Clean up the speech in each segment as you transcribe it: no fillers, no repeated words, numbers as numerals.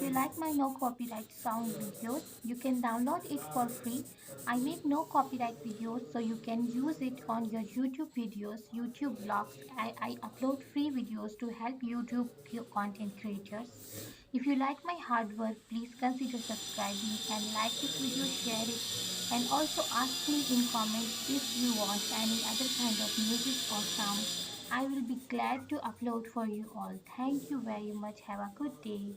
Hope you like my no copyright sound videos. You can download it for free. I make no copyright videos so you can use it on your YouTube videos, YouTube vlogs. I upload free videos to help YouTube content creators. If you like my hard work, please consider subscribing and like this video, share it, and also ask me in comment if you want any other kind of music or sound. I will be glad to upload for you all. Thank you very much. Have a good day.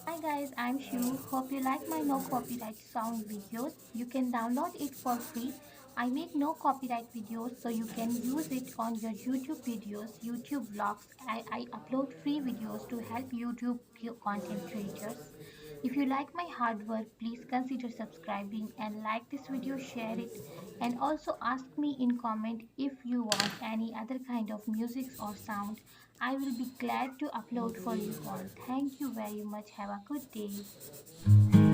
Hi guys, I'm Shiv. Hope you like my no copyright sound videos. You can download it for free. I make no copyright videos so you can use it on your YouTube videos, YouTube vlogs. I upload free videos to help YouTube content creators. If you like my hard work, please consider subscribing and like this video, share it, and also ask me in comment if you want any other kind of music or sound. I will be glad to upload for you all. Thank you very much. Have a good day.